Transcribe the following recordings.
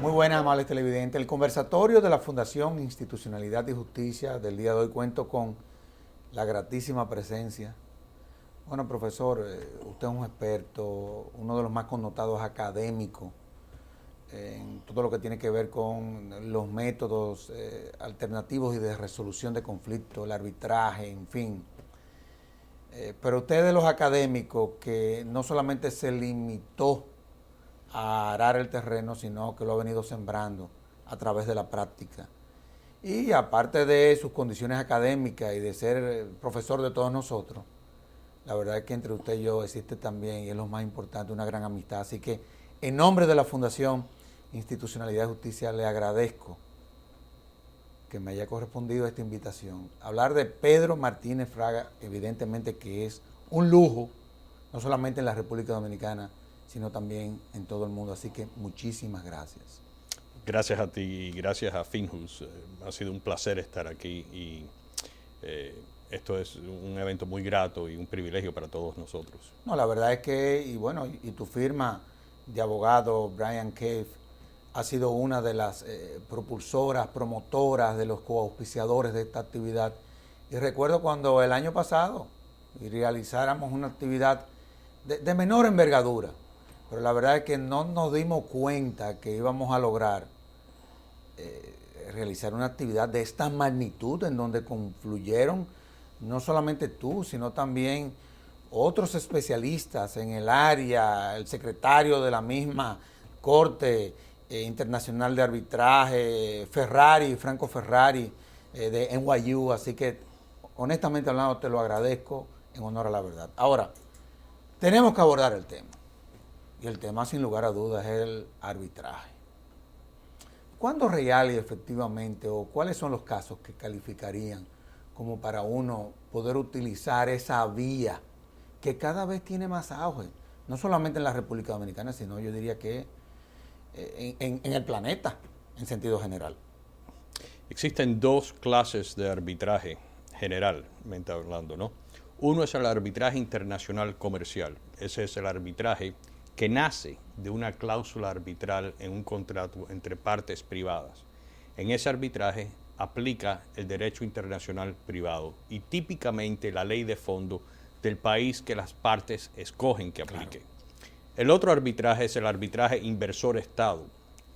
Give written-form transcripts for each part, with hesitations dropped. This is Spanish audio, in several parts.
Muy buenas, amables televidentes. El conversatorio de la Fundación Institucionalidad y Justicia del día de hoy cuento con la gratísima presencia. Bueno, profesor, usted es un experto, uno de los más connotados académicos en todo lo que tiene que ver con los métodos alternativos y de resolución de conflictos, el arbitraje, en fin. Pero usted es de los académicos que no solamente se limitó a arar el terreno, sino que lo ha venido sembrando a través de la práctica. Y aparte de sus condiciones académicas y de ser profesor de todos nosotros, la verdad es que entre usted y yo existe también, y es lo más importante, una gran amistad. Así que en nombre de la Fundación Institucionalidad y Justicia le agradezco que me haya correspondido esta invitación. Hablar de Pedro Martínez Fraga, evidentemente que es un lujo, no solamente en la República Dominicana, sino también en todo el mundo. Así que muchísimas gracias. Gracias a ti y gracias a Finhus. Ha sido un placer estar aquí y esto es un evento muy grato y un privilegio para todos nosotros. No, la verdad es que, y bueno, y tu firma de abogado, Brian Cave, ha sido una de las propulsoras, promotoras, de los coauspiciadores de esta actividad. Y recuerdo cuando el año pasado realizáramos una actividad de menor envergadura, pero la verdad es que no nos dimos cuenta que íbamos a lograr realizar una actividad de esta magnitud en donde confluyeron no solamente tú, sino también otros especialistas en el área, el secretario de la misma Corte Internacional de Arbitraje, Franco Ferrari, de NYU, así que honestamente hablando te lo agradezco en honor a la verdad. Ahora, tenemos que abordar el tema. Y el tema, sin lugar a dudas, es el arbitraje. ¿Cuándo real y efectivamente, o cuáles son los casos que calificarían como para uno poder utilizar esa vía que cada vez tiene más auge? No solamente en la República Dominicana, sino yo diría que en el planeta, en sentido general. Existen dos clases de arbitraje, generalmente hablando, ¿no? Uno es el arbitraje internacional comercial. Ese es el arbitraje que nace de una cláusula arbitral en un contrato entre partes privadas. En ese arbitraje aplica el derecho internacional privado y típicamente la ley de fondo del país que las partes escogen que aplique. Claro. El otro arbitraje es el arbitraje inversor-Estado.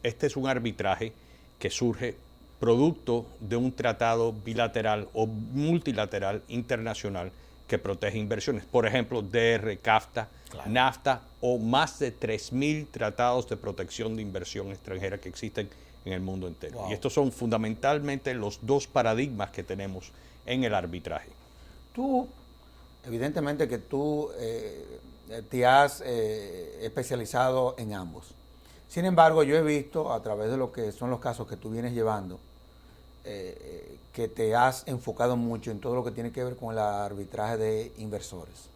Este es un arbitraje que surge producto de un tratado bilateral o multilateral internacional que protege inversiones. Por ejemplo, DR, CAFTA, claro, NAFTA o más de 3.000 tratados de protección de inversión extranjera que existen en el mundo entero. Wow. Y estos son fundamentalmente los dos paradigmas que tenemos en el arbitraje. Tú, evidentemente que tú te has especializado en ambos. Sin embargo, yo he visto a través de lo que son los casos que tú vienes llevando, que te has enfocado mucho en todo lo que tiene que ver con el arbitraje de inversores.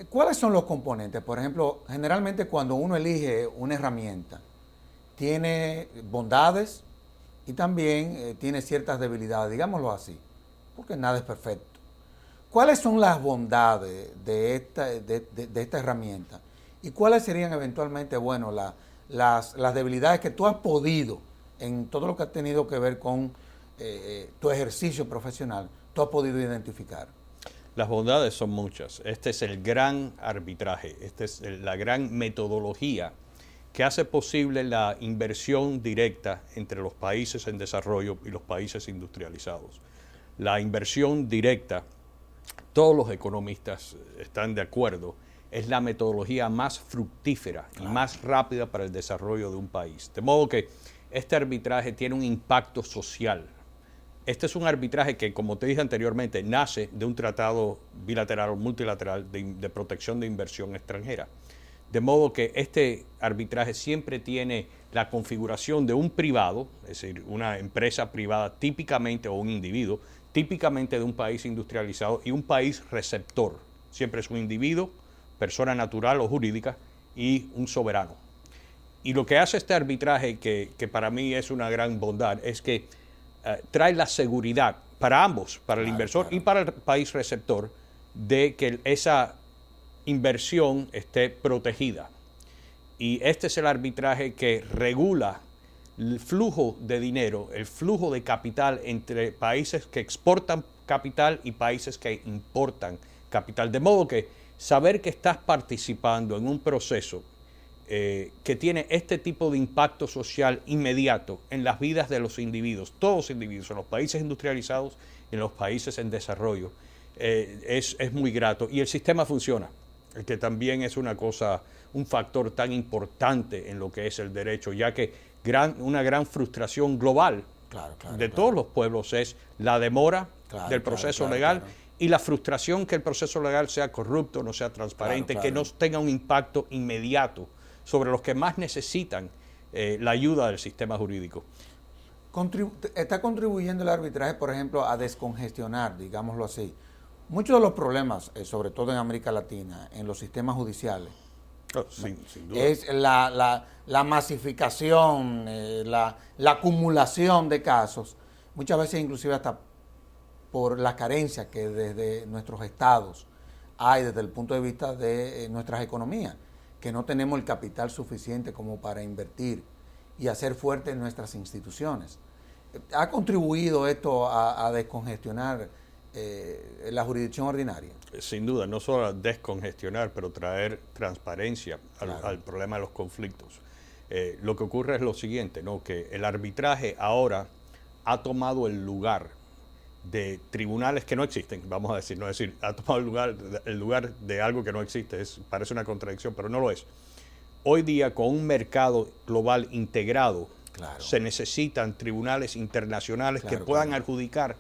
¿Cuáles son los componentes? Por ejemplo, generalmente cuando uno elige una herramienta, tiene bondades y también tiene ciertas debilidades, digámoslo así, porque nada es perfecto. ¿Cuáles son las bondades de esta herramienta? ¿Y cuáles serían eventualmente, bueno, las debilidades que tú has podido, en todo lo que ha tenido que ver con tu ejercicio profesional, tú has podido identificar? Las bondades son muchas. Este es el gran arbitraje, esta es la gran metodología que hace posible la inversión directa entre los países en desarrollo y los países industrializados. La inversión directa, todos los economistas están de acuerdo, es la metodología más fructífera y más rápida para el desarrollo de un país. De modo que este arbitraje tiene un impacto social. Este es un arbitraje que, como te dije anteriormente, nace de un tratado bilateral o multilateral de protección de inversión extranjera. De modo que este arbitraje siempre tiene la configuración de un privado, es decir, una empresa privada típicamente o un individuo, típicamente de un país industrializado y un país receptor. Siempre es un individuo, persona natural o jurídica y un soberano. Y lo que hace este arbitraje, que para mí es una gran bondad, es que trae la seguridad para ambos, para el inversor y para el país receptor, de que esa inversión esté protegida. Y este es el arbitraje que regula el flujo de dinero, el flujo de capital entre países que exportan capital y países que importan capital. De modo que saber que estás participando en un proceso que tiene este tipo de impacto social inmediato en las vidas de los individuos, todos los individuos, en los países industrializados y en los países en desarrollo, es muy grato. Y el sistema funciona, que también es una cosa, un factor tan importante en lo que es el derecho, ya que una gran frustración global de todos los pueblos es la demora del proceso legal y la frustración que el proceso legal sea corrupto, no sea transparente, que no tenga un impacto inmediato sobre los que más necesitan la ayuda del sistema jurídico. ¿Está contribuyendo el arbitraje, por ejemplo, a descongestionar, digámoslo así, muchos de los problemas, sobre todo en América Latina, en los sistemas judiciales? Sin duda. Es la masificación, la acumulación de casos, muchas veces inclusive hasta por la carencia que desde nuestros estados hay desde el punto de vista de nuestras economías, que no tenemos el capital suficiente como para invertir y hacer fuertes nuestras instituciones. ¿Ha contribuido esto a descongestionar la jurisdicción ordinaria? Sin duda, no solo a descongestionar, pero traer transparencia al problema de los conflictos. Lo que ocurre es lo siguiente, ¿no? Que el arbitraje ahora ha tomado el lugar de tribunales que no existen, vamos a decir, no es decir, ha tomado el lugar de algo que no existe. Parece una contradicción, pero no lo es. Hoy día, con un mercado global integrado, se necesitan tribunales internacionales que puedan adjudicar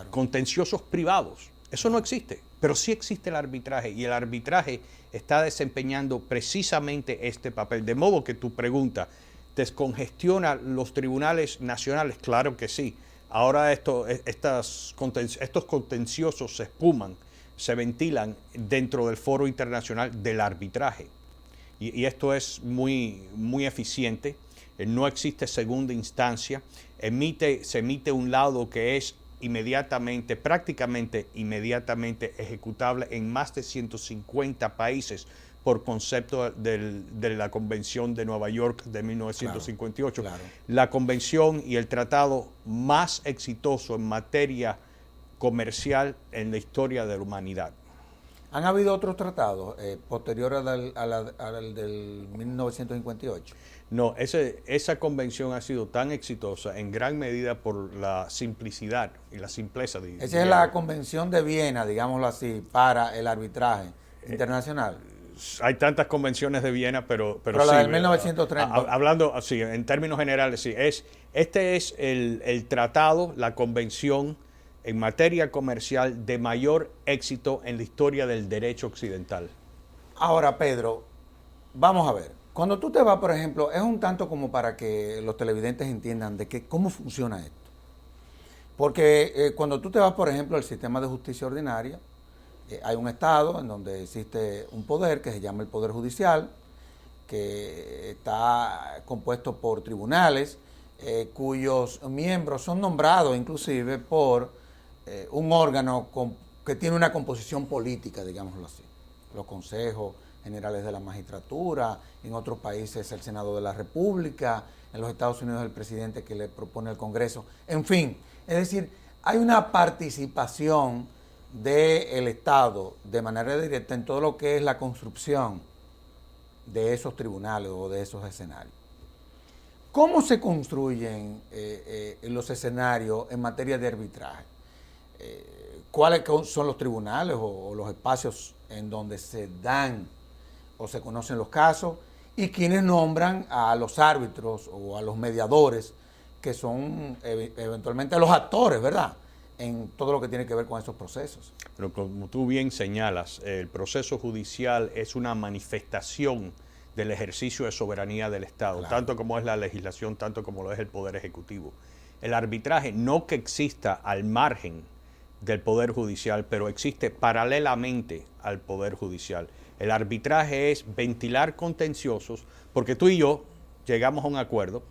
contenciosos privados. Eso no existe, pero sí existe el arbitraje, y el arbitraje está desempeñando precisamente este papel. De modo que tu pregunta, ¿descongestiona los tribunales nacionales? Claro que sí. Ahora estos contenciosos se espuman, se ventilan dentro del foro internacional del arbitraje. Y esto es muy, muy eficiente. No existe segunda instancia. Se emite un laudo que es prácticamente inmediatamente ejecutable en más de 150 países por concepto de la Convención de Nueva York de 1958. La convención y el tratado más exitoso en materia comercial en la historia de la humanidad. ¿Han habido otros tratados posteriores al del 1958? No, esa convención ha sido tan exitosa en gran medida por la simplicidad y la simpleza. Esa es la Convención de Viena, digámoslo así, para el arbitraje internacional. Hay tantas convenciones de Viena, pero la sí, del 1930. Hablando así, en términos generales, sí. Este es el tratado, la convención en materia comercial de mayor éxito en la historia del derecho occidental. Ahora, Pedro, vamos a ver. Cuando tú te vas, por ejemplo, es un tanto como para que los televidentes entiendan cómo funciona esto. Porque cuando tú te vas, por ejemplo, al sistema de justicia ordinaria, hay un estado en donde existe un poder que se llama el Poder Judicial, que está compuesto por tribunales, cuyos miembros son nombrados inclusive por un órgano que tiene una composición política, digámoslo así. Los consejos generales de la magistratura, en otros países el Senado de la República, en los Estados Unidos el presidente que le propone al Congreso. En fin, es decir, hay una participación del Estado de manera directa en todo lo que es la construcción de esos tribunales o de esos escenarios. ¿Cómo se construyen los escenarios en materia de arbitraje? ¿Cuáles son los tribunales o los espacios en donde se dan o se conocen los casos? ¿Y quiénes nombran a los árbitros o a los mediadores, que son eventualmente los actores, ¿verdad?, en todo lo que tiene que ver con esos procesos? Pero como tú bien señalas, el proceso judicial es una manifestación del ejercicio de soberanía del Estado, tanto como es la legislación, tanto como lo es el Poder Ejecutivo. El arbitraje no que exista al margen del Poder Judicial, pero existe paralelamente al Poder Judicial. El arbitraje es ventilar contenciosos, porque tú y yo llegamos a un acuerdo,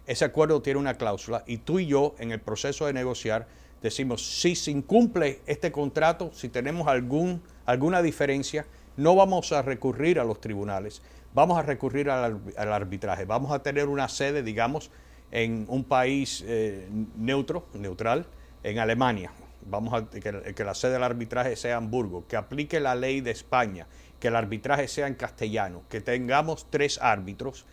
ese acuerdo tiene una cláusula, y tú y yo en el proceso de negociar decimos, si se incumple este contrato, si tenemos alguna diferencia, no vamos a recurrir a los tribunales, vamos a recurrir al arbitraje. Vamos a tener una sede, digamos, en un país neutral, en Alemania. Vamos a que la sede del arbitraje sea Hamburgo, que aplique la ley de España, que el arbitraje sea en castellano, que tengamos 3 árbitros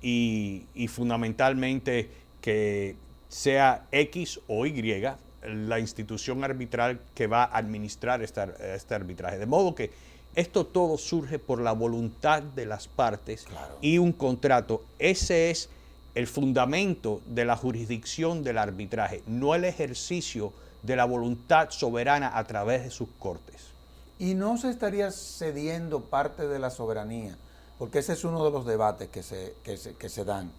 y fundamentalmente que sea X o Y la institución arbitral que va a administrar este arbitraje. De modo que esto todo surge por la voluntad de las partes, claro, y un contrato. Ese es el fundamento de la jurisdicción del arbitraje, no el ejercicio de la voluntad soberana a través de sus cortes. Y no se estaría cediendo parte de la soberanía, porque ese es uno de los debates que se dan.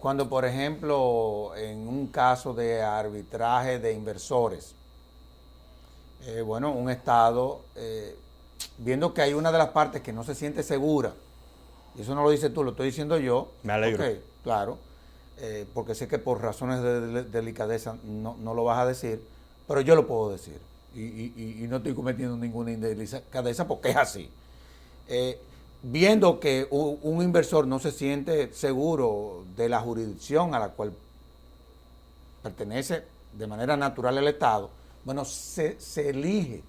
Cuando, por ejemplo, en un caso de arbitraje de inversores, un Estado, viendo que hay una de las partes que no se siente segura, y eso no lo dices tú, lo estoy diciendo yo. Me alegro. Okay, claro, porque sé que por razones de delicadeza no lo vas a decir, pero yo lo puedo decir. Y no estoy cometiendo ninguna indelicadeza porque es así. Viendo que un inversor no se siente seguro de la jurisdicción a la cual pertenece de manera natural el Estado, se elige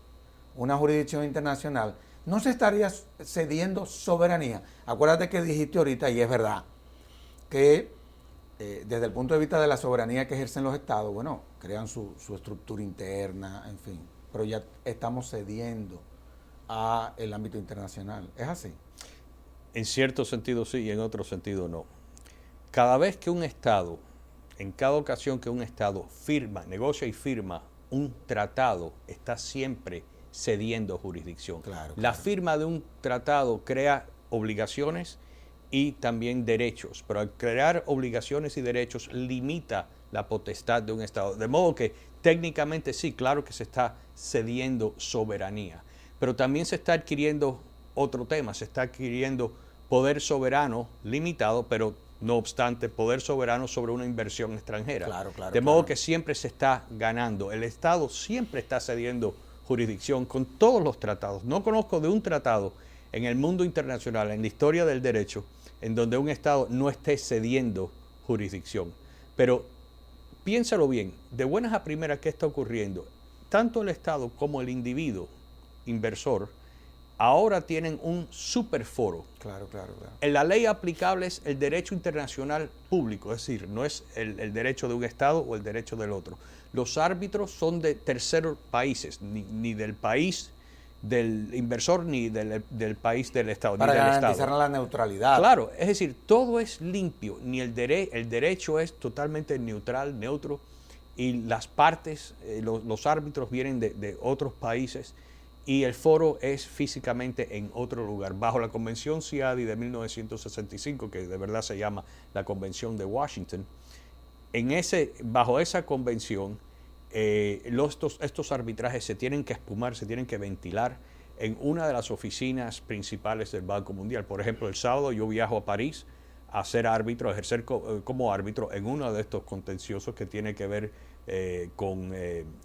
una jurisdicción internacional, no se estaría cediendo soberanía. Acuérdate que dijiste ahorita, y es verdad, que desde el punto de vista de la soberanía que ejercen los Estados, crean su estructura interna, en fin, pero ya estamos cediendo a el ámbito internacional. ¿Es así? En cierto sentido sí y en otro sentido no. Cada vez que un Estado, en cada ocasión que un Estado negocia y firma un tratado, está siempre cediendo jurisdicción. Claro. La firma de un tratado crea obligaciones y también derechos, pero al crear obligaciones y derechos limita la potestad de un Estado. De modo que técnicamente sí, claro que se está cediendo soberanía, pero también se está adquiriendo otro tema, se está adquiriendo poder soberano limitado, pero no obstante poder soberano sobre una inversión extranjera. Claro, de modo que siempre se está ganando. El Estado siempre está cediendo jurisdicción con todos los tratados. No conozco de un tratado en el mundo internacional, en la historia del derecho, en donde un Estado no esté cediendo jurisdicción. Pero piénsalo bien, de buenas a primeras, ¿qué está ocurriendo? Tanto el Estado como el individuo inversor ahora tienen un superforo. Claro. En la ley aplicable es el derecho internacional público, es decir, no es el derecho de un Estado o el derecho del otro. Los árbitros son de terceros países, ni del país del inversor ni del país del Estado. Para ni del garantizar Estado. La neutralidad. Claro, es decir, todo es limpio, ni el derecho es totalmente neutro, y las partes, los árbitros vienen de otros países, y el foro es físicamente en otro lugar, bajo la Convención CIADI de 1965, que de verdad se llama la Convención de Washington. Bajo esa convención, estos arbitrajes se tienen que espumar, se tienen que ventilar en una de las oficinas principales del Banco Mundial. Por ejemplo, el sábado yo viajo a París a ser árbitro, a ejercer como árbitro en uno de estos contenciosos que tiene que ver con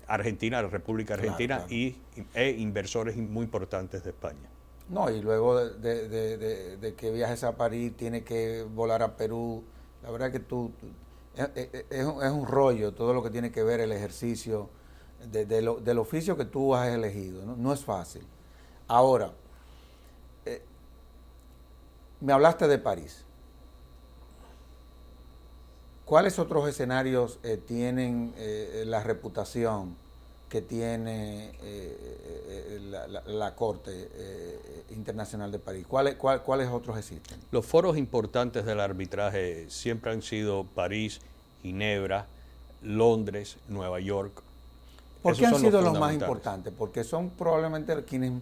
Argentina, la República Argentina, claro. E inversores muy importantes de España. No, y luego de que viajes a París, tiene que volar a Perú. La verdad que es un rollo todo lo que tiene que ver el ejercicio del oficio que tú has elegido. No es fácil. Ahora, me hablaste de París. ¿Cuáles otros escenarios tienen la reputación que tiene la Corte Internacional de París? ¿Cuáles otros existen? Los foros importantes del arbitraje siempre han sido París, Ginebra, Londres, Nueva York. ¿Por qué han sido los más importantes? Porque son probablemente quienes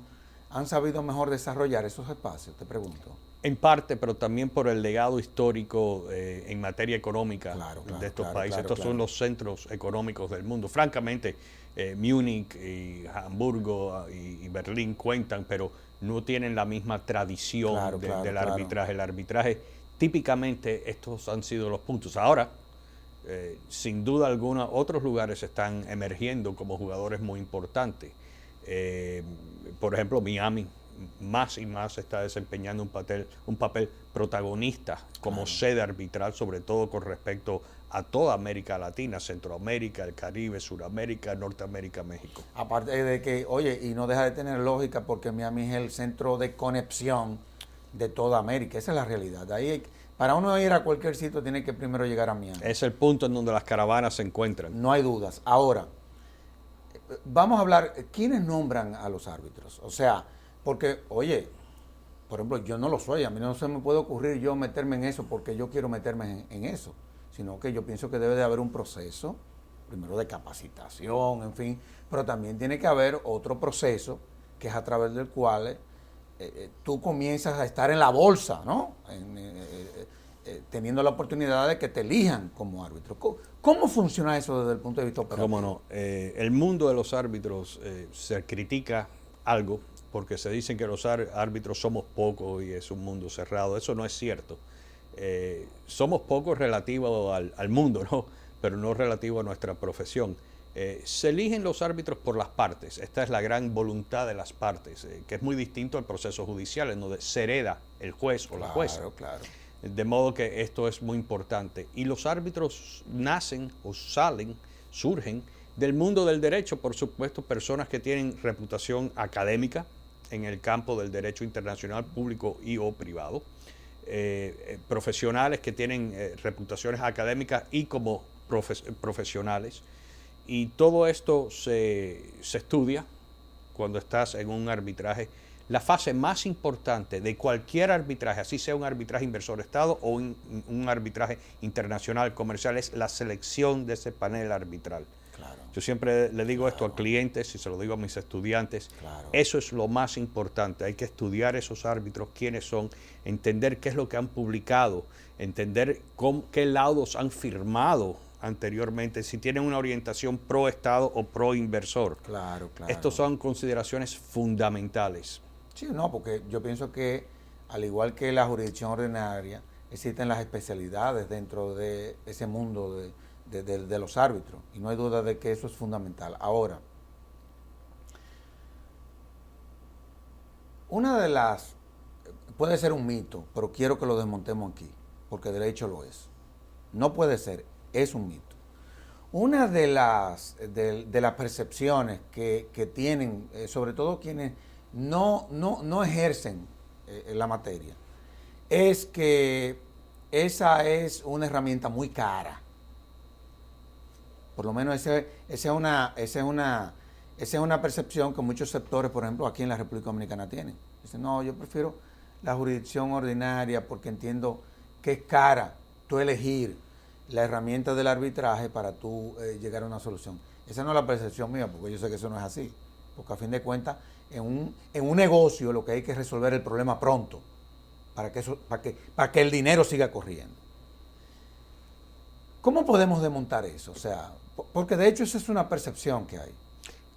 han sabido mejor desarrollar esos espacios, te pregunto. En parte, pero también por el legado histórico en materia económica de estos países. Estos son los centros económicos del mundo. Francamente, Múnich y Hamburgo y Berlín cuentan, pero no tienen la misma tradición del arbitraje. El arbitraje, típicamente, estos han sido los puntos. Ahora, sin duda alguna, otros lugares están emergiendo como jugadores muy importantes. Por ejemplo, Miami más y más está desempeñando un papel protagonista como sede arbitral, sobre todo con respecto a toda América Latina, Centroamérica, el Caribe, Suramérica, Norteamérica, México. Aparte de que, oye, y no deja de tener lógica porque Miami es el centro de conexión de toda América, esa es la realidad. Ahí, para uno ir a cualquier sitio tiene que primero llegar a Miami. Es el punto en donde las caravanas se encuentran. No hay dudas. Ahora, vamos a hablar, ¿quiénes nombran a los árbitros? O sea, porque, oye, por ejemplo, yo no lo soy, a mí no se me puede ocurrir yo meterme en eso porque yo quiero meterme en eso, sino que yo pienso que debe de haber un proceso, primero de capacitación, en fin, pero también tiene que haber otro proceso que es a través del cual tú comienzas a estar en la bolsa, ¿no? Teniendo la oportunidad de que te elijan como árbitro. ¿Cómo funciona eso desde el punto de vista operativo? Cómo no. El mundo de los árbitros se critica algo porque se dicen que los árbitros somos pocos y es un mundo cerrado. Eso no es cierto. Somos pocos relativo al mundo, ¿no? Pero no relativo a nuestra profesión. Se eligen los árbitros por las partes. Esta es la gran voluntad de las partes, que es muy distinto al proceso judicial, en donde se hereda el juez o la jueza. Claro. De modo que esto es muy importante. Y los árbitros nacen o surgen del mundo del derecho, por supuesto, personas que tienen reputación académica en el campo del derecho internacional público y o privado, profesionales que tienen reputaciones académicas y como profesionales. Y todo esto se estudia cuando estás en un arbitraje. La fase más importante de cualquier arbitraje, así sea un arbitraje inversor-estado o un arbitraje internacional comercial, es la selección de ese panel arbitral. Claro. Yo siempre le digo esto a clientes y se lo digo a mis estudiantes. Claro. Eso es lo más importante. Hay que estudiar esos árbitros, quiénes son, entender qué es lo que han publicado, entender qué laudos han firmado anteriormente, si tienen una orientación pro Estado o pro inversor. Claro. Estos son consideraciones fundamentales. Sí, no, porque yo pienso que al igual que la jurisdicción ordinaria, existen las especialidades dentro de ese mundo de los árbitros, y no hay duda de que eso es fundamental. Ahora, una de las, puede ser un mito, pero quiero que lo desmontemos aquí, porque de hecho lo es. No puede ser, es un mito. Una de las percepciones que tienen, sobre todo quienes no ejercen la materia, es que esa es una herramienta muy cara. Por lo menos esa es una percepción que muchos sectores, por ejemplo, aquí en la República Dominicana tienen. Dicen, no, yo prefiero la jurisdicción ordinaria porque entiendo que es cara tú elegir la herramienta del arbitraje para tú llegar a una solución. Esa no es la percepción mía, porque yo sé que eso no es así. Porque a fin de cuentas, en un negocio lo que hay que resolver el problema pronto, para que el dinero siga corriendo. ¿Cómo podemos desmontar eso? O sea, porque de hecho esa es una percepción que hay.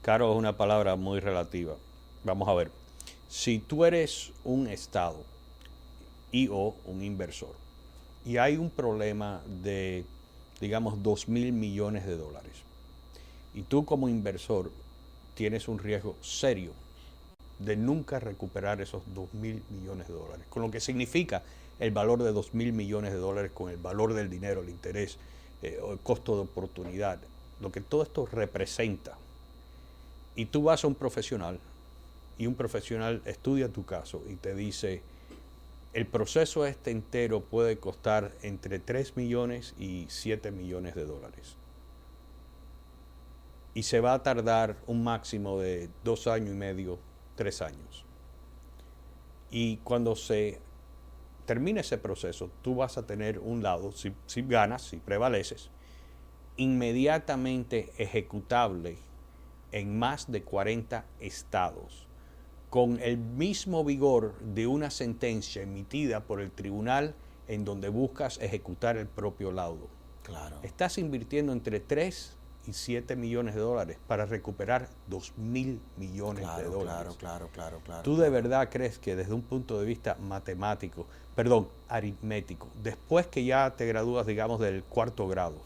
Caro es una palabra muy relativa. Vamos a ver. Si tú eres un Estado y o un inversor y hay un problema de, digamos, 2.000 millones de dólares y tú como inversor tienes un riesgo serio de nunca recuperar esos 2.000 millones de dólares, con lo que significa el valor de 2.000 millones de dólares con el valor del dinero, el interés, o el costo de oportunidad, lo que todo esto representa. Y tú vas a un profesional y un profesional estudia tu caso y te dice, el proceso este entero puede costar entre 3 millones y 7 millones de dólares. Y se va a tardar un máximo de 2 años y medio, 3 años. Y cuando se termine ese proceso, tú vas a tener un lado, si ganas, si prevaleces, inmediatamente ejecutable en más de 40 estados, con el mismo vigor de una sentencia emitida por el tribunal en donde buscas ejecutar el propio laudo. Claro. Estás invirtiendo entre 3 y 7 millones de dólares para recuperar 2.000 millones de dólares. Claro. ¿Tú de verdad crees que desde un punto de vista aritmético, después que ya te gradúas, digamos, del 4º grado,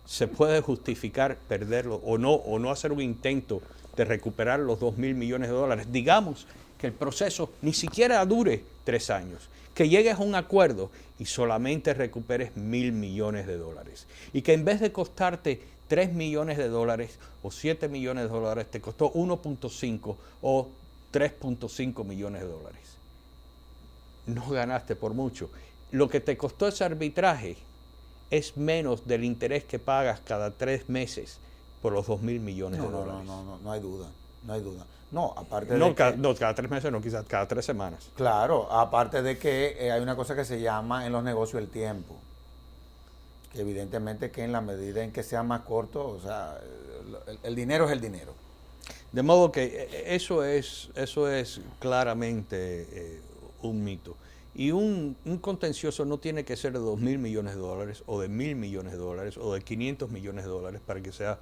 se puede justificar perderlo o no hacer un intento de recuperar los 2.000 millones de dólares? Digamos que el proceso ni siquiera dure 3 años, que llegues a un acuerdo y solamente recuperes $1.000 millones, y que en vez de costarte $3 millones o $7 millones, te costó 1.5 o 3.5 millones de dólares. No ganaste por mucho. Lo que te costó ese arbitraje es menos del interés que pagas cada 3 meses por los $2.000 millones de dólares. No hay duda, no hay duda. No, aparte No, de que, no, cada 3 meses, no, quizás cada 3 semanas. claro, aparte de que hay una cosa que se llama en los negocios el tiempo. Que evidentemente que en la medida en que sea más corto, o sea, el dinero es el dinero. De modo que eso es claramente un mito. Y un contencioso no tiene que ser de $2.000 millones o de $1.000 millones o de $500 millones para que sea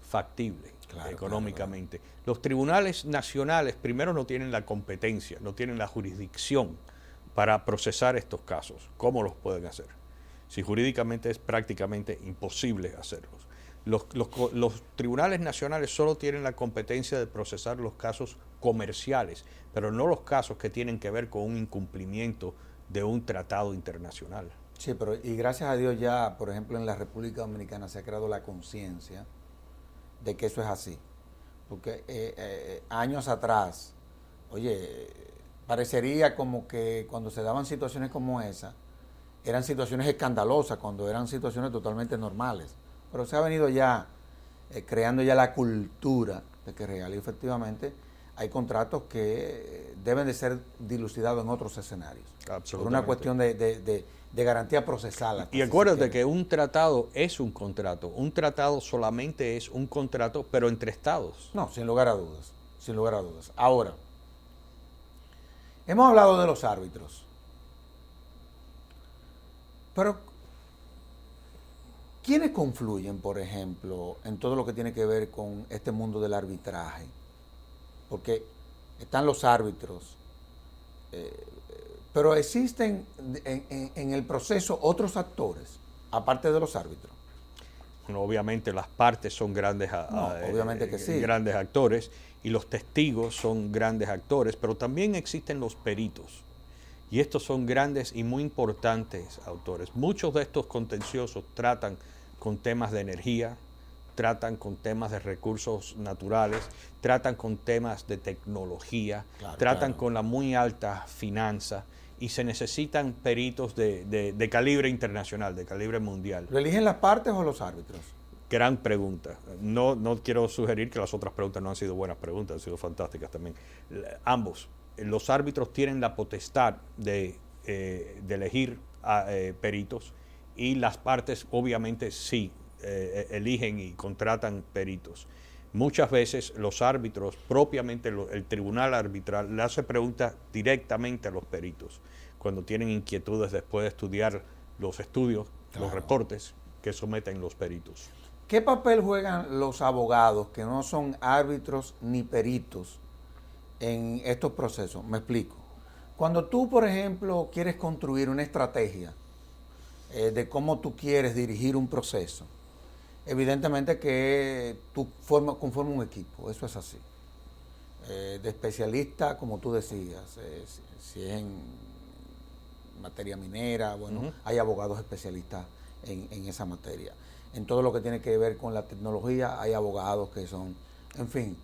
factible económicamente. Claro. Los tribunales nacionales primero no tienen la competencia, no tienen la jurisdicción para procesar estos casos. ¿Cómo los pueden hacer? Si jurídicamente es prácticamente imposible hacerlos. Los tribunales nacionales solo tienen la competencia de procesar los casos comerciales, pero no los casos que tienen que ver con un incumplimiento de un tratado internacional. Sí, pero y gracias a Dios ya, por ejemplo, en la República Dominicana se ha creado la conciencia de que eso es así. Porque años atrás, oye, parecería como que cuando se daban situaciones como esa, eran situaciones escandalosas, cuando eran situaciones totalmente normales. Pero se ha venido ya creando ya la cultura de que real y efectivamente hay contratos que deben de ser dilucidados en otros escenarios. Por una cuestión de garantía procesal. Y acuérdate que un tratado es un contrato. Un tratado solamente es un contrato, pero entre estados. No, sin lugar a dudas. Sin lugar a dudas. Ahora, hemos hablado de los árbitros. Pero, ¿quiénes confluyen, por ejemplo, en todo lo que tiene que ver con este mundo del arbitraje? Porque están los árbitros, pero existen en el proceso otros actores, aparte de los árbitros. Bueno, obviamente las partes son grandes, obviamente que sí. Grandes actores y los testigos son grandes actores, pero también existen los peritos. Y estos son grandes y muy importantes autores. Muchos de estos contenciosos tratan con temas de energía, tratan con temas de recursos naturales, tratan con temas de tecnología, tratan con la muy alta finanza y se necesitan peritos de calibre internacional, de calibre mundial. ¿Lo eligen las partes o los árbitros? Gran pregunta. No quiero sugerir que las otras preguntas no han sido buenas preguntas, han sido fantásticas también. Ambos. Los árbitros tienen la potestad de elegir peritos y las partes obviamente sí eligen y contratan peritos. Muchas veces los árbitros, propiamente el tribunal arbitral, le hace preguntas directamente a los peritos cuando tienen inquietudes después de estudiar los estudios, los reportes que someten los peritos. ¿Qué papel juegan los abogados que no son árbitros ni peritos en estos procesos? Me explico. Cuando tú, por ejemplo, quieres construir una estrategia de cómo tú quieres dirigir un proceso, evidentemente que tú conformas un equipo, eso es así. De especialistas, como tú decías, si es en materia minera, bueno, hay abogados especialistas en esa materia. En todo lo que tiene que ver con la tecnología, hay abogados que son, en fin.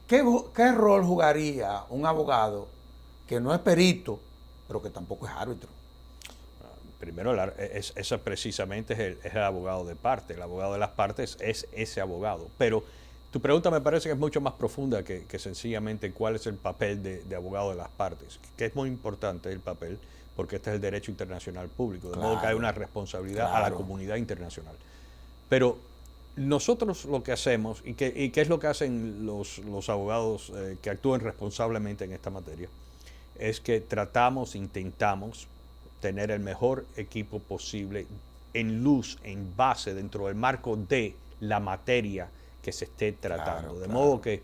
¿Qué rol jugaría un abogado que no es perito, pero que tampoco es árbitro? Primero, ese precisamente es el abogado de parte. El abogado de las partes es ese abogado. Pero tu pregunta me parece que es mucho más profunda que sencillamente cuál es el papel de abogado de las partes, que es muy importante el papel, porque este es el derecho internacional público, de modo que hay una responsabilidad a la comunidad internacional. Pero nosotros lo que hacemos, y qué es lo que hacen los abogados que actúan responsablemente en esta materia, es que intentamos tener el mejor equipo posible en base, dentro del marco de la materia que se esté tratando. De modo que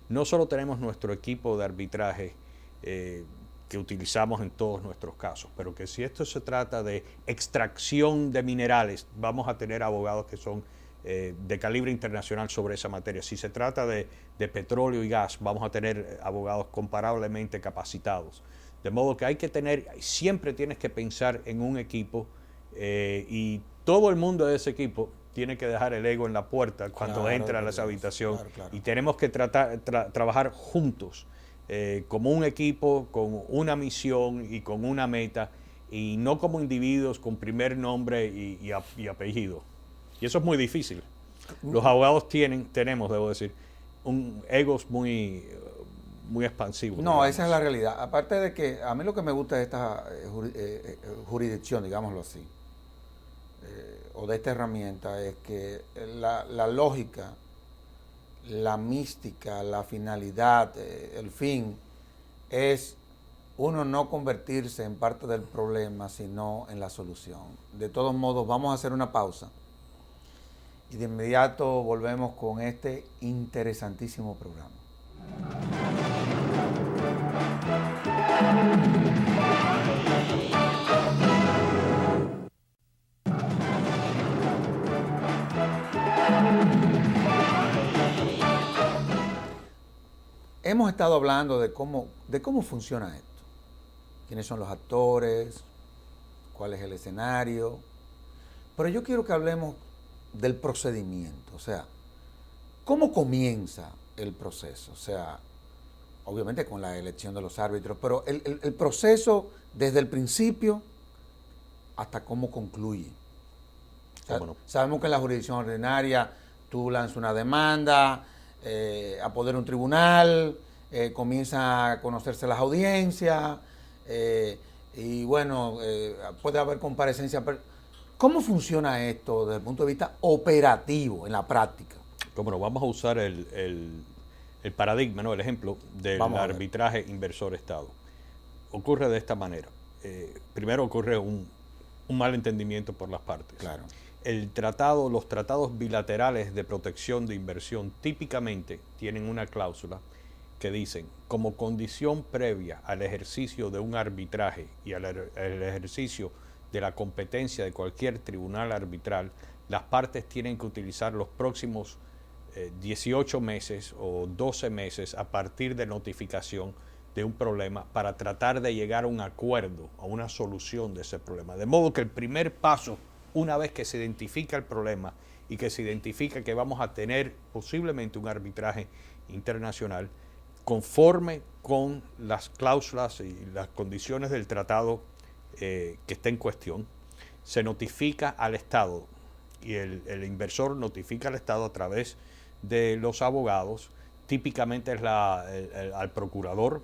no solo tenemos nuestro equipo de arbitraje que utilizamos en todos nuestros casos, pero que si esto se trata de extracción de minerales, vamos a tener abogados que son de calibre internacional sobre esa materia. Si se trata de petróleo y gas, vamos a tener abogados comparablemente capacitados. De modo que hay que tener, siempre tienes que pensar en un equipo y todo el mundo de ese equipo tiene que dejar el ego en la puerta cuando entra a esa habitación. Y tenemos que trabajar juntos, como un equipo, con una misión y con una meta, y no como individuos con primer nombre y apellido. Y eso es muy difícil. Los abogados tenemos, debo decir, egos muy expansivos. No, digamos. Esa es la realidad. Aparte de que a mí lo que me gusta de esta jurisdicción, digámoslo así, o de esta herramienta, es que la lógica, la mística, la finalidad, el fin, es uno no convertirse en parte del problema, sino en la solución. De todos modos, vamos a hacer una pausa y de inmediato volvemos con este interesantísimo programa. Hemos estado hablando de cómo funciona esto. ¿Quiénes son los actores? ¿Cuál es el escenario? Pero yo quiero que hablemos del procedimiento. O sea, ¿cómo comienza el proceso? O sea, obviamente con la elección de los árbitros, pero el proceso desde el principio hasta cómo concluye. O sea, sabemos que en la jurisdicción ordinaria tú lanzas una demanda, apodera un tribunal, comienza a conocerse las audiencias, y bueno, puede haber comparecencia. ¿Cómo funciona esto desde el punto de vista operativo, en la práctica? Bueno, vamos a usar el paradigma, ¿no? El ejemplo del arbitraje inversor-Estado. Ocurre de esta manera. Primero ocurre un mal entendimiento por las partes. Claro. Los tratados bilaterales de protección de inversión típicamente tienen una cláusula que dicen, como condición previa al ejercicio de un arbitraje y al ejercicio de la competencia de cualquier tribunal arbitral, las partes tienen que utilizar los próximos 18 meses o 12 meses a partir de notificación de un problema para tratar de llegar a un acuerdo, a una solución de ese problema. De modo que el primer paso, una vez que se identifica el problema y que se identifica que vamos a tener posiblemente un arbitraje internacional, conforme con las cláusulas y las condiciones del tratado que está en cuestión, se notifica al Estado y el inversor notifica al Estado a través de los abogados, típicamente es al procurador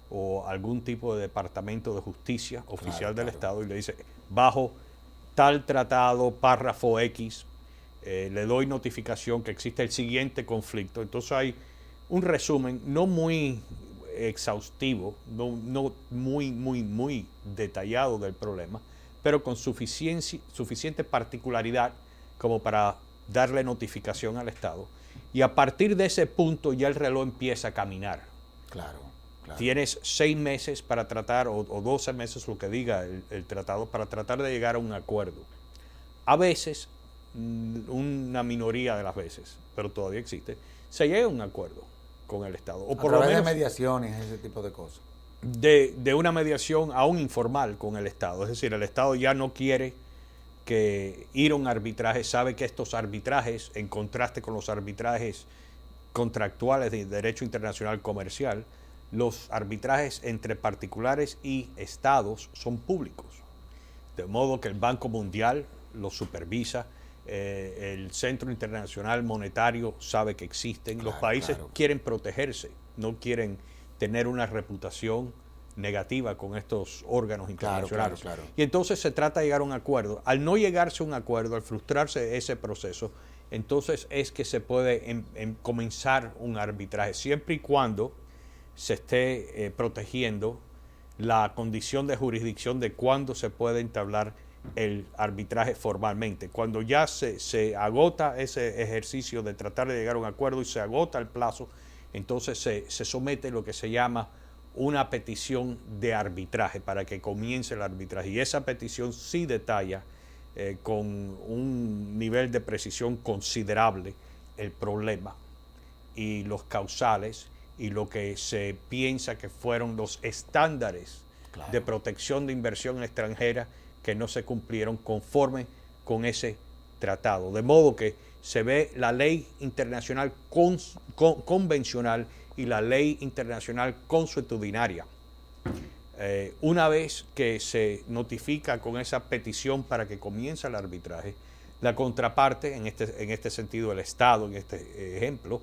o algún tipo de departamento de justicia oficial del Estado, y le dice, bajo tal tratado, párrafo X, le doy notificación que existe el siguiente conflicto. Entonces hay un resumen no muy exhaustivo, no muy detallado del problema, pero con suficiente particularidad como para darle notificación al Estado. Y a partir de ese punto ya el reloj empieza a caminar. Claro. Tienes 6 meses para tratar, o 12 meses, lo que diga el tratado, para tratar de llegar a un acuerdo. A veces, una minoría de las veces, pero todavía existe, se llega a un acuerdo con el Estado. O por lo menos de mediaciones, ese tipo de cosas. De una mediación aún informal con el Estado. Es decir, el Estado ya no quiere ir a un arbitraje, sabe que estos arbitrajes, en contraste con los arbitrajes contractuales de derecho internacional comercial, los arbitrajes entre particulares y estados son públicos. De modo que el Banco Mundial los supervisa, el Centro Internacional Monetario sabe que existen. Los países quieren protegerse, no quieren tener una reputación negativa con estos órganos internacionales. Y entonces se trata de llegar a un acuerdo. Al no llegarse a un acuerdo, al frustrarse ese proceso, entonces es que se puede comenzar un arbitraje, siempre y cuando se esté protegiendo la condición de jurisdicción de cuándo se puede entablar el arbitraje formalmente. Cuando ya se agota ese ejercicio de tratar de llegar a un acuerdo y se agota el plazo, entonces se somete lo que se llama una petición de arbitraje para que comience el arbitraje. Y esa petición sí detalla con un nivel de precisión considerable el problema y los causales y lo que se piensa que fueron los estándares de protección de inversión extranjera que no se cumplieron conforme con ese tratado. De modo que se ve la ley internacional convencional y la ley internacional consuetudinaria. Una vez que se notifica con esa petición para que comience el arbitraje, la contraparte, en este sentido el Estado, en este ejemplo,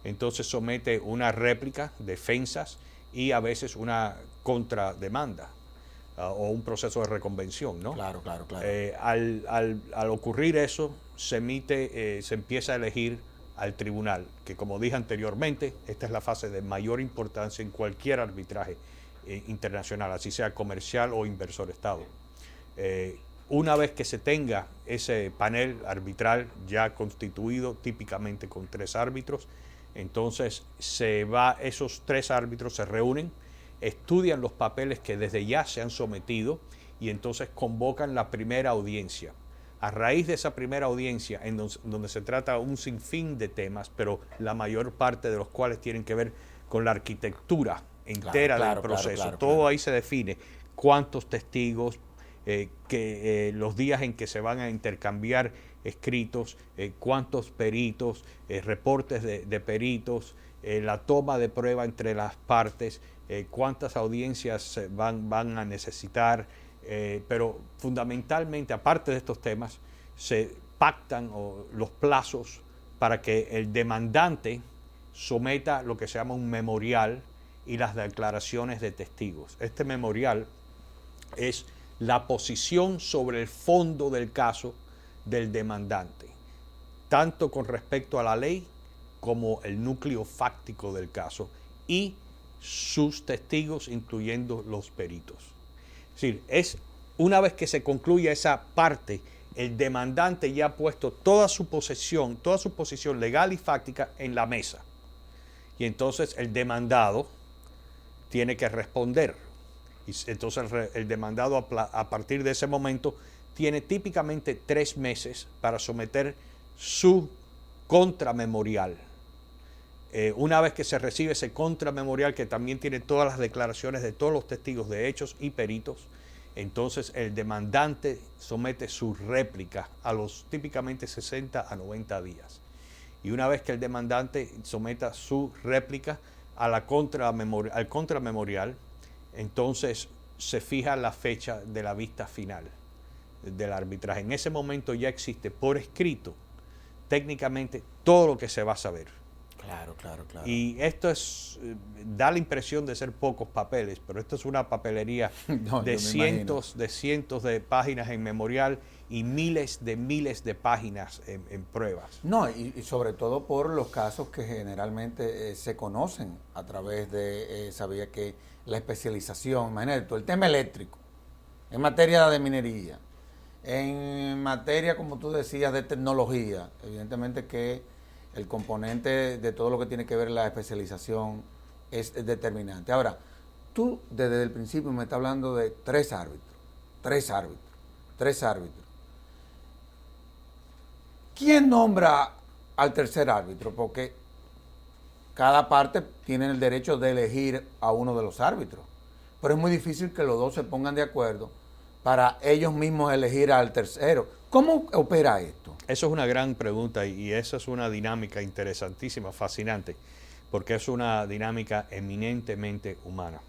entonces somete una réplica, defensas y a veces una contrademanda o un proceso de reconvención, ¿no? Claro. Al ocurrir eso, se empieza a elegir al tribunal, que como dije anteriormente, esta es la fase de mayor importancia en cualquier arbitraje internacional, así sea comercial o inversor-Estado. Una vez que se tenga ese panel arbitral ya constituido, típicamente con 3 árbitros, entonces esos 3 árbitros se reúnen, estudian los papeles que desde ya se han sometido y entonces convocan la primera audiencia. A raíz de esa primera audiencia, en donde se trata un sinfín de temas, pero la mayor parte de los cuales tienen que ver con la arquitectura entera del proceso. Todo ahí se define cuántos testigos, los días en que se van a intercambiar escritos, cuántos peritos, reportes de peritos, la toma de prueba entre las partes, cuántas audiencias van a necesitar, pero fundamentalmente, aparte de estos temas, se pactan los plazos para que el demandante someta lo que se llama un memorial y las declaraciones de testigos. Este memorial es la posición sobre el fondo del caso del demandante, tanto con respecto a la ley como el núcleo fáctico del caso y sus testigos, incluyendo los peritos. Es decir, una vez que se concluya esa parte, el demandante ya ha puesto toda su posición legal y fáctica en la mesa. Y entonces el demandado tiene que responder. Y entonces el demandado a partir de ese momento tiene típicamente 3 meses para someter su contramemorial. Una vez que se recibe ese contramemorial, que también tiene todas las declaraciones de todos los testigos de hechos y peritos, entonces el demandante somete su réplica a los típicamente 60 a 90 días. Y una vez que el demandante someta su réplica al contramemorial, entonces se fija la fecha de la vista final del arbitraje. En ese momento ya existe por escrito técnicamente todo lo que se va a saber. Claro. Y esto da la impresión de ser pocos papeles, pero esto es una papelería de cientos de páginas en memorial y miles de páginas en pruebas. No, y sobre todo por los casos que generalmente se conocen a través de, sabía que la especialización, imagínate tú, el tema eléctrico, en materia de minería, en materia, como tú decías, de tecnología, evidentemente que el componente de todo lo que tiene que ver la especialización es determinante. Ahora, tú desde el principio me estás hablando de 3 árbitros. ¿Quién nombra al tercer árbitro? Porque cada parte tiene el derecho de elegir a uno de los árbitros, pero es muy difícil que los dos se pongan de acuerdo para ellos mismos elegir al tercero. ¿Cómo opera esto? Eso es una gran pregunta y esa es una dinámica interesantísima, fascinante, porque es una dinámica eminentemente humana.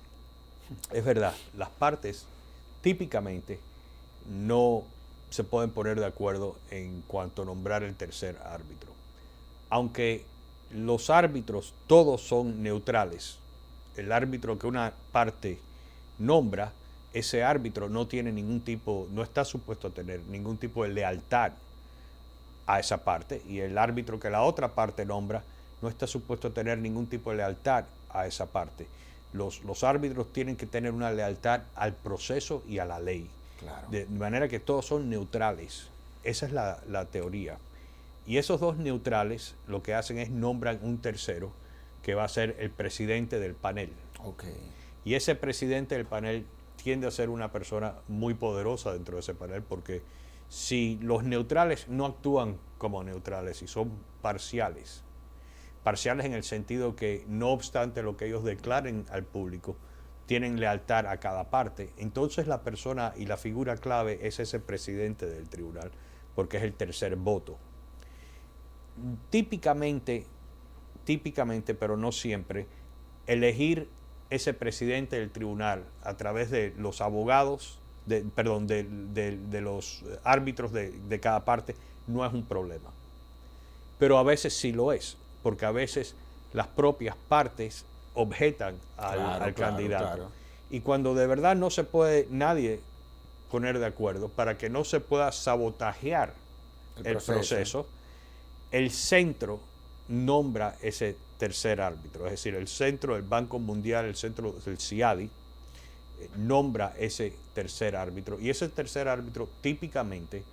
Es verdad, las partes típicamente no se pueden poner de acuerdo en cuanto a nombrar el tercer árbitro. Aunque los árbitros todos son neutrales, el árbitro que una parte nombra, ese árbitro no está supuesto a tener ningún tipo de lealtad a esa parte, y el árbitro que la otra parte nombra no está supuesto a tener ningún tipo de lealtad a esa parte. Los árbitros tienen que tener una lealtad al proceso y a la ley. Claro. De manera que todos son neutrales. Esa es la teoría. Y esos dos neutrales lo que hacen es nombran un tercero que va a ser el presidente del panel. Okay. Y ese presidente del panel tiende a ser una persona muy poderosa dentro de ese panel porque si los neutrales no actúan como neutrales y son parciales, parciales en el sentido que no obstante lo que ellos declaren al público, tienen lealtad a cada parte, entonces la persona y la figura clave es ese presidente del tribunal, porque es el tercer voto. Típicamente, pero no siempre, elegir ese presidente del tribunal a través de los abogados, de los árbitros de cada parte, no es un problema. Pero a veces sí lo es, porque a veces las propias partes objetan al candidato. Claro. Y cuando de verdad no se puede nadie poner de acuerdo para que no se pueda sabotajear el proceso, el centro nombra ese tercer árbitro, es decir, el centro del Banco Mundial, el centro del CIADI, nombra ese tercer árbitro, y ese tercer árbitro típicamente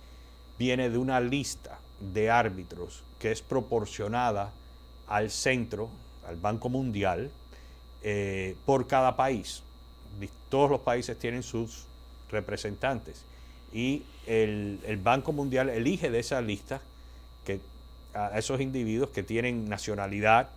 viene de una lista de árbitros que es proporcionada al centro, al Banco Mundial, por cada país. Todos los países tienen sus representantes y el Banco Mundial elige de esa lista a esos individuos que tienen nacionalidad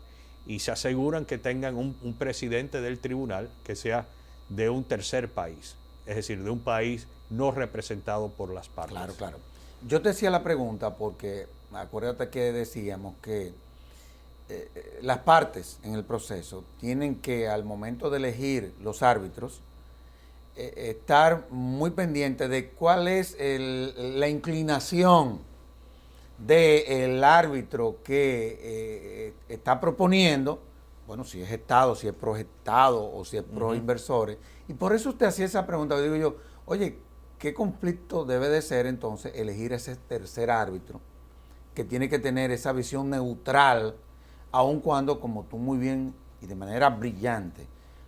y se aseguran que tengan un presidente del tribunal que sea de un tercer país, es decir, de un país no representado por las partes. Claro, claro. Yo te hacía la pregunta porque acuérdate que decíamos que las partes en el proceso tienen que, al momento de elegir los árbitros, estar muy pendientes de cuál es la inclinación del árbitro que está proponiendo, bueno, si es Estado, si es pro Estado o si es pro inversores. Y por eso usted hacía esa pregunta, digo yo, oye, ¿qué conflicto debe de ser entonces elegir ese tercer árbitro que tiene que tener esa visión neutral, aun cuando, como tú muy bien y de manera brillante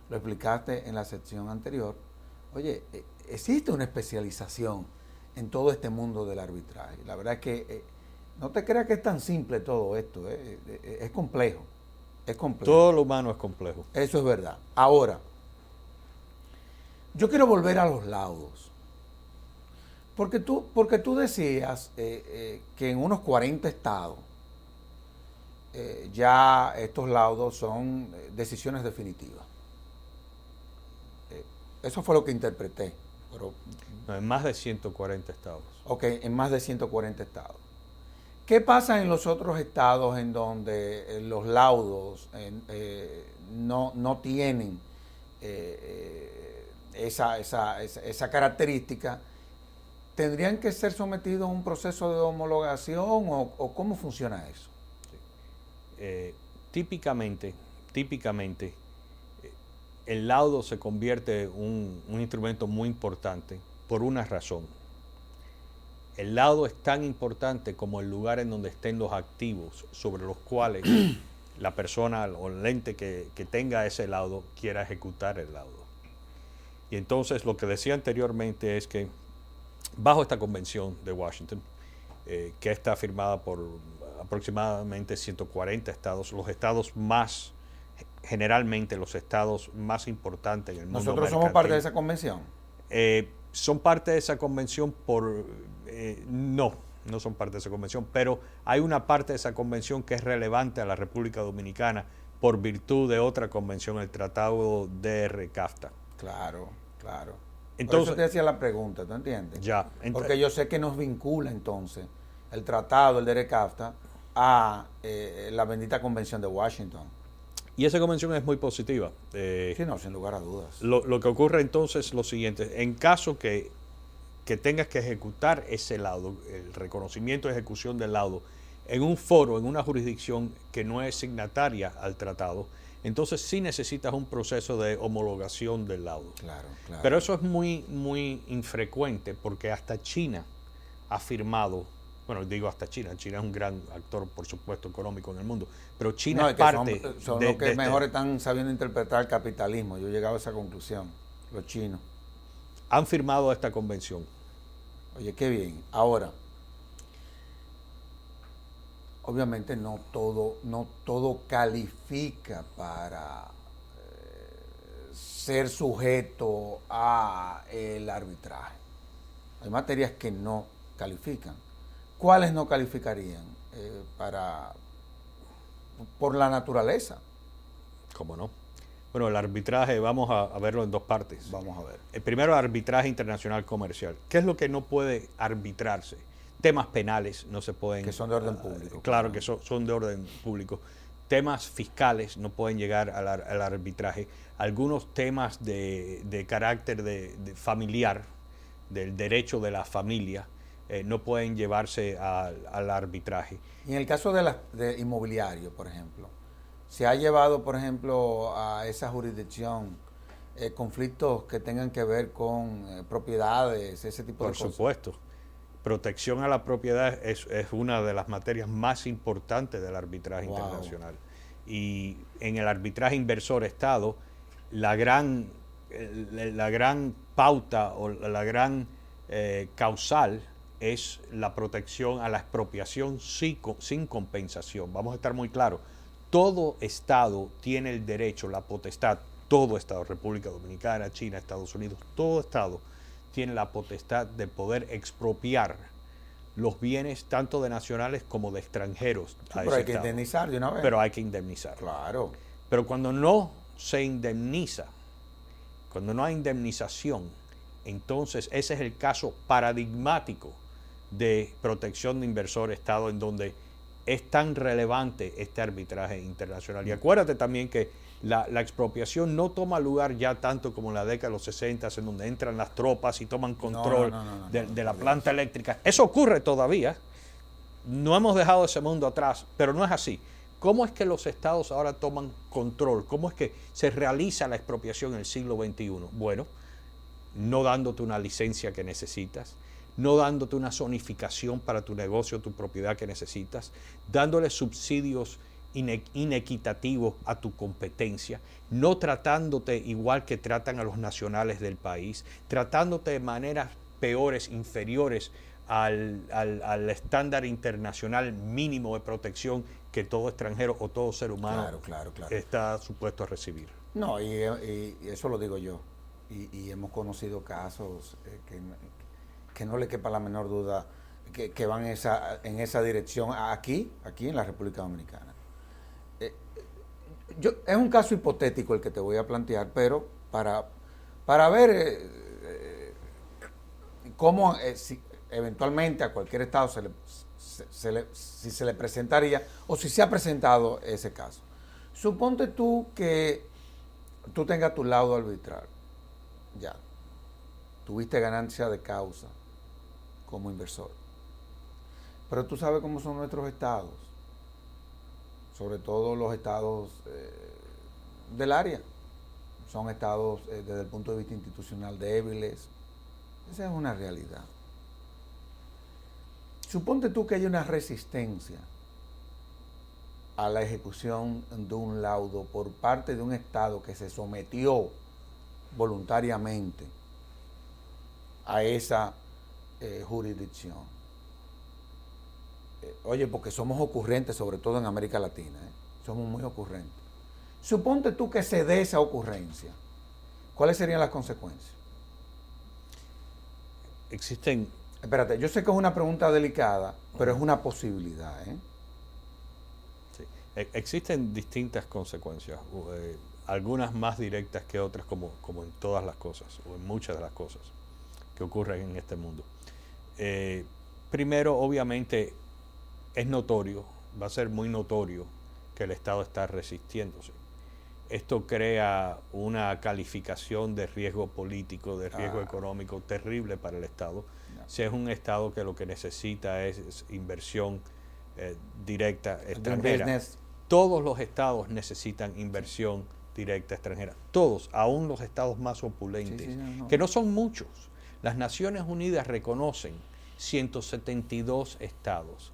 lo explicaste en la sección anterior, oye, existe una especialización en todo este mundo del arbitraje? La verdad es que no te creas que es tan simple todo esto, es complejo, es complejo. Todo lo humano es complejo. Eso es verdad. Ahora, yo quiero volver a los laudos, porque tú decías que en unos 40 estados ya estos laudos son decisiones definitivas. Eso fue lo que interpreté. Pero, no, en más de 140 estados. Ok, en más de 140 estados. ¿Qué pasa en los otros estados en donde los laudos no tienen esa característica? ¿Tendrían que ser sometidos a un proceso de homologación o cómo funciona eso? Típicamente, el laudo se convierte en un instrumento muy importante por una razón. El laudo es tan importante como el lugar en donde estén los activos sobre los cuales la persona o el ente que tenga ese laudo quiera ejecutar el laudo. Y entonces lo que decía anteriormente es que bajo esta convención de Washington, que está firmada por aproximadamente 140 estados, los estados más, generalmente los estados más importantes en el mundo. ¿Nosotros somos parte de esa convención? Son parte de esa convención no son parte de esa convención, pero hay una parte de esa convención que es relevante a la República Dominicana por virtud de otra convención, el Tratado DR-CAFTA. Claro, claro. Entonces, por eso te hacía la pregunta, ¿tú entiendes? Ya. Porque yo sé que nos vincula entonces el tratado, el DR-CAFTA, a la bendita convención de Washington. Y esa convención es muy positiva. Sí, no, sin lugar a dudas. Lo que ocurre entonces es lo siguiente. En caso que tengas que ejecutar ese laudo, el reconocimiento y ejecución del laudo, en un foro, en una jurisdicción que no es signataria al tratado, entonces sí necesitas un proceso de homologación del laudo. Claro, claro. Pero eso es muy, muy infrecuente porque hasta China ha firmado, bueno, digo hasta China es un gran actor, por supuesto, económico en el mundo, pero China es parte son los que mejor están sabiendo interpretar el capitalismo. Yo he llegado a esa conclusión, los chinos. Han firmado esta convención. Oye, qué bien. Ahora, obviamente no todo califica para ser sujeto a el arbitraje. Hay materias que no califican. ¿Cuáles no calificarían por la naturaleza? ¿Cómo no? Bueno, el arbitraje, vamos a verlo en dos partes. Vamos a ver. El primero, arbitraje internacional comercial. ¿Qué es lo que no puede arbitrarse? Temas penales no se pueden... Que son de orden público. Claro que son de orden público. Temas fiscales no pueden llegar al arbitraje. Algunos temas de carácter de familiar, del derecho de la familia, no pueden llevarse al arbitraje. Y en el caso de inmobiliario, por ejemplo, ¿se ha llevado, por ejemplo, a esa jurisdicción conflictos que tengan que ver con propiedades, ese tipo de cosas? Por supuesto. Protección a la propiedad es una de las materias más importantes del arbitraje internacional. Y en el arbitraje inversor-Estado, la gran pauta o la gran causal es la protección a la expropiación sin compensación. Vamos a estar muy claros. Todo Estado tiene el derecho, la potestad, todo Estado, República Dominicana, China, Estados Unidos, todo Estado tiene la potestad de poder expropiar los bienes tanto de nacionales como de extranjeros. Sí, pero hay que indemnizar de una vez. Pero hay que indemnizar. Claro. Pero cuando no se indemniza, cuando no hay indemnización, entonces ese es el caso paradigmático de protección de inversor-Estado en donde es tan relevante este arbitraje internacional. Y acuérdate también que la expropiación no toma lugar ya tanto como en la década de los 60, en donde entran las tropas y toman control de la planta eléctrica. Eso ocurre todavía. No hemos dejado ese mundo atrás, pero no es así. ¿Cómo es que los estados ahora toman control? ¿Cómo es que se realiza la expropiación en el siglo XXI? Bueno, no dándote una licencia que necesitas, no dándote una zonificación para tu negocio, tu propiedad que necesitas, dándole subsidios inequitativos a tu competencia, no tratándote igual que tratan a los nacionales del país, tratándote de maneras peores, inferiores al estándar internacional mínimo de protección que todo extranjero o todo ser humano está supuesto a recibir. No, y eso lo digo yo. Y hemos conocido casos que no le quepa la menor duda que van en esa dirección aquí en la República Dominicana. Es un caso hipotético el que te voy a plantear, pero para ver cómo si eventualmente a cualquier estado si se le presentaría o si se ha presentado ese caso. Suponte tú que tú tengas tu laudo arbitral, ya, tuviste ganancia de causa como inversor, pero tú sabes cómo son nuestros estados, sobre todo los estados del área, son estados desde el punto de vista institucional débiles. Esa es una realidad. Suponte tú que hay una resistencia a la ejecución de un laudo por parte de un estado que se sometió voluntariamente a esa jurisdicción. Oye, porque somos ocurrentes, sobre todo en América Latina, somos muy ocurrentes. Suponte tú que se dé esa ocurrencia. ¿Cuáles serían las consecuencias? Existen... Espérate, yo sé que es una pregunta delicada, pero es una posibilidad, Sí. Existen distintas consecuencias, algunas más directas que otras, como en todas las cosas, o en muchas de las cosas que ocurren en este mundo. Primero, obviamente, es notorio, va a ser muy notorio que el Estado está resistiéndose. Esto crea una calificación de riesgo político, de riesgo económico terrible para el Estado. Si es un Estado que lo que necesita es inversión directa extranjera. Todos los estados necesitan inversión directa extranjera. Todos, aún los estados más opulentes, que no son muchos. Las Naciones Unidas reconocen 172 estados.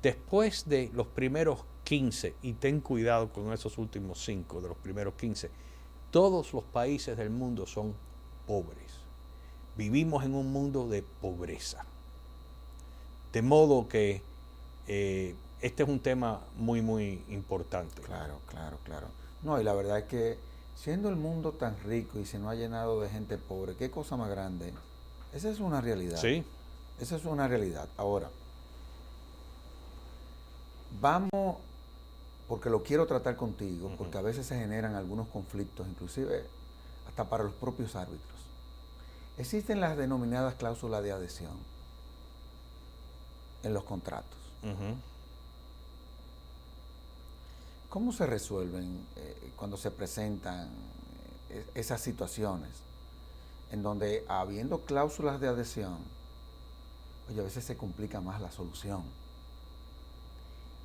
Después de los primeros 15, y ten cuidado con esos últimos 5 de los primeros 15, todos los países del mundo son pobres. Vivimos en un mundo de pobreza. De modo que este es un tema muy, muy importante. Claro. No, y la verdad es que siendo el mundo tan rico y se nos ha llenado de gente pobre, ¿qué cosa más grande? Esa es una realidad. Sí. Esa es una realidad. Ahora, vamos, porque lo quiero tratar contigo, porque a veces se generan algunos conflictos, inclusive hasta para los propios árbitros. Existen las denominadas cláusulas de adhesión en los contratos. ¿Cómo se resuelven cuando se presentan esas situaciones en donde, habiendo cláusulas de adhesión, oye, a veces se complica más la solución?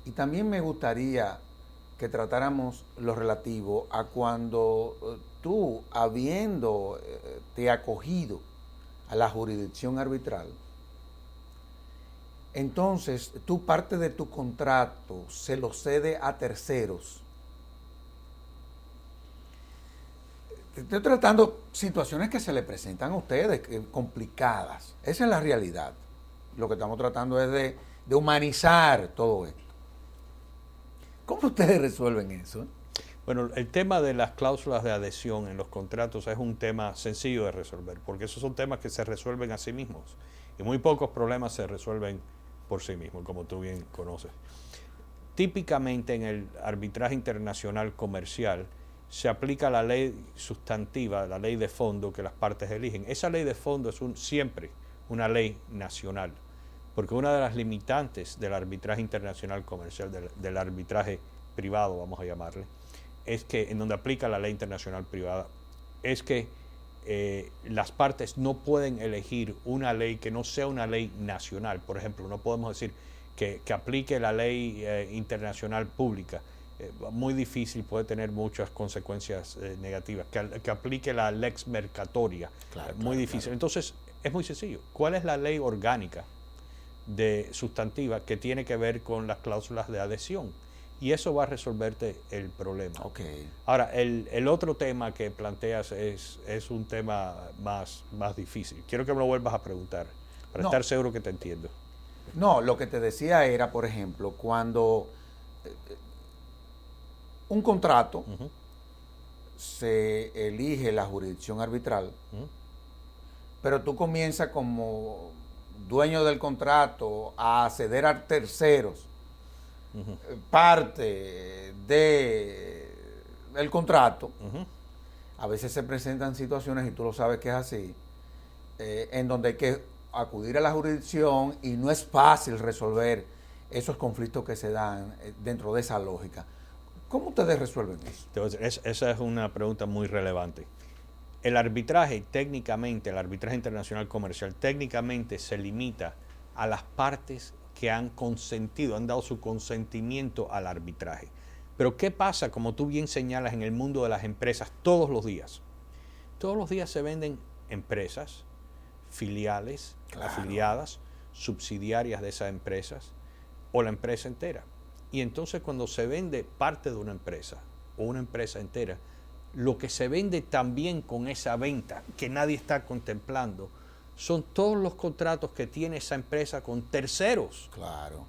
Y también me gustaría que tratáramos lo relativo a cuando tú, habiendo te acogido a la jurisdicción arbitral, entonces tú parte de tu contrato se lo cede a terceros. Estoy tratando situaciones que se le presentan a ustedes, complicadas. Esa es la realidad. Lo que estamos tratando es de humanizar todo esto. ¿Cómo ustedes resuelven eso? Bueno, el tema de las cláusulas de adhesión en los contratos es un tema sencillo de resolver, porque esos son temas que se resuelven a sí mismos y muy pocos problemas se resuelven por sí mismos, como tú bien conoces. Típicamente en el arbitraje internacional comercial se aplica la ley sustantiva, la ley de fondo que las partes eligen. Esa ley de fondo es siempre una ley nacional, porque una de las limitantes del arbitraje internacional comercial, del arbitraje privado, vamos a llamarle, es que en donde aplica la ley internacional privada, es que las partes no pueden elegir una ley que no sea una ley nacional. Por ejemplo, no podemos decir que aplique la ley internacional pública. Muy difícil, puede tener muchas consecuencias negativas. Que aplique la lex mercatoria, muy difícil. Claro. Entonces, es muy sencillo. ¿Cuál es la ley orgánica de sustantiva que tiene que ver con las cláusulas de adhesión? Y eso va a resolverte el problema. Okay. Ahora, el otro tema que planteas es un tema más difícil. Quiero que me lo vuelvas a preguntar, para estar seguro que te entiendo. No, lo que te decía era, por ejemplo, cuando un contrato se elige la jurisdicción arbitral, pero tú comienzas como dueño del contrato a ceder a terceros parte del contrato. A veces se presentan situaciones, y tú lo sabes que es así, en donde hay que acudir a la jurisdicción y no es fácil resolver esos conflictos que se dan dentro de esa lógica. ¿Cómo ustedes resuelven eso? Esa es una pregunta muy relevante. El arbitraje técnicamente, el arbitraje internacional comercial técnicamente se limita a las partes que han consentido, han dado su consentimiento al arbitraje. Pero ¿qué pasa, como tú bien señalas, en el mundo de las empresas todos los días? Todos los días se venden empresas, filiales, afiliadas, subsidiarias de esas empresas o la empresa entera. Y entonces cuando se vende parte de una empresa o una empresa entera, lo que se vende también con esa venta que nadie está contemplando son todos los contratos que tiene esa empresa con terceros. Claro.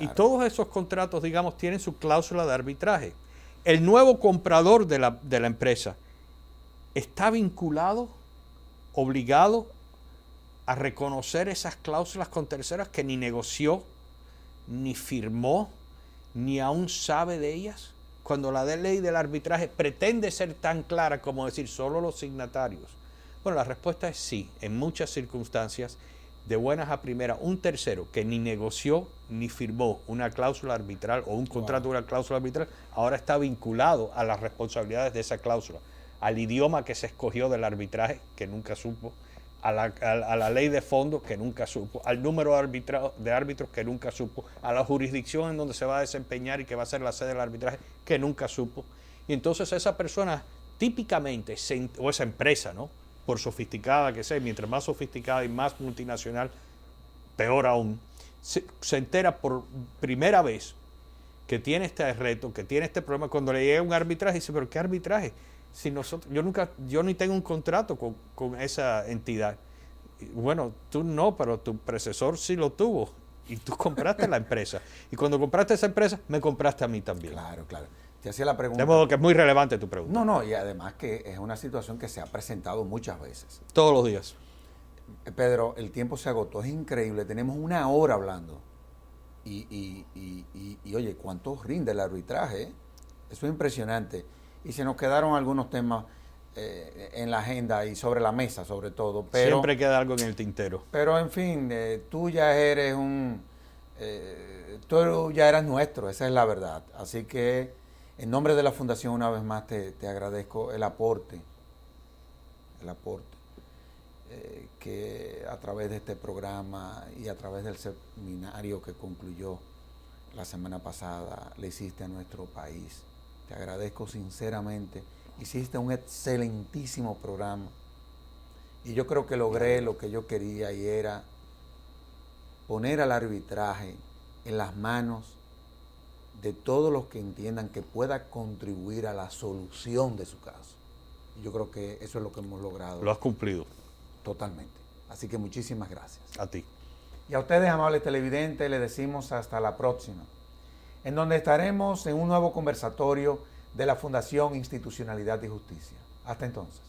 Y todos esos contratos, digamos, tienen su cláusula de arbitraje. El nuevo comprador de la empresa está vinculado, obligado a reconocer esas cláusulas con terceras que ni negoció, ni firmó, ni aún sabe de ellas. Cuando la ley del arbitraje pretende ser tan clara como decir solo los signatarios. Bueno, la respuesta es sí. En muchas circunstancias, de buenas a primeras, un tercero que ni negoció ni firmó una cláusula arbitral o un contrato de una cláusula arbitral, ahora está vinculado a las responsabilidades de esa cláusula, al idioma que se escogió del arbitraje, que nunca supo, a la ley de fondo, que nunca supo, al número de árbitros, que nunca supo, a la jurisdicción en donde se va a desempeñar y que va a ser la sede del arbitraje, que nunca supo. Y entonces esa persona típicamente, o esa empresa, ¿no?, por sofisticada que sea, mientras más sofisticada y más multinacional, peor aún, se entera por primera vez que tiene este reto, que tiene este problema. Cuando le llega un arbitraje, dice, ¿pero qué arbitraje? Si yo ni tengo un contrato con esa entidad. Bueno, tú no, pero tu predecesor sí lo tuvo y tú compraste la empresa. Y cuando compraste esa empresa, me compraste a mí también. Claro. Te hacía la pregunta. De modo que es muy relevante tu pregunta. No, y además que es una situación que se ha presentado muchas veces. Todos los días. Pedro, el tiempo se agotó, es increíble, tenemos una hora hablando. Oye, ¿cuánto rinde el arbitraje? Eso es impresionante. Y se nos quedaron algunos temas en la agenda y sobre la mesa, sobre todo. Pero, siempre queda algo en el tintero. Pero, en fin, tú ya eres tú ya eras nuestro, esa es la verdad. Así que, en nombre de la Fundación, una vez más, te agradezco el aporte que a través de este programa y a través del seminario que concluyó la semana pasada le hiciste a nuestro país. Te agradezco sinceramente. Hiciste un excelentísimo programa y yo creo que logré lo que yo quería, y era poner al arbitraje en las manos de todos los que entiendan que pueda contribuir a la solución de su caso. Y yo creo que eso es lo que hemos logrado. Lo has cumplido. Totalmente. Así que muchísimas gracias. A ti. Y a ustedes, amables televidentes, les decimos hasta la próxima, en donde estaremos en un nuevo conversatorio de la Fundación Institucionalidad y Justicia. Hasta entonces.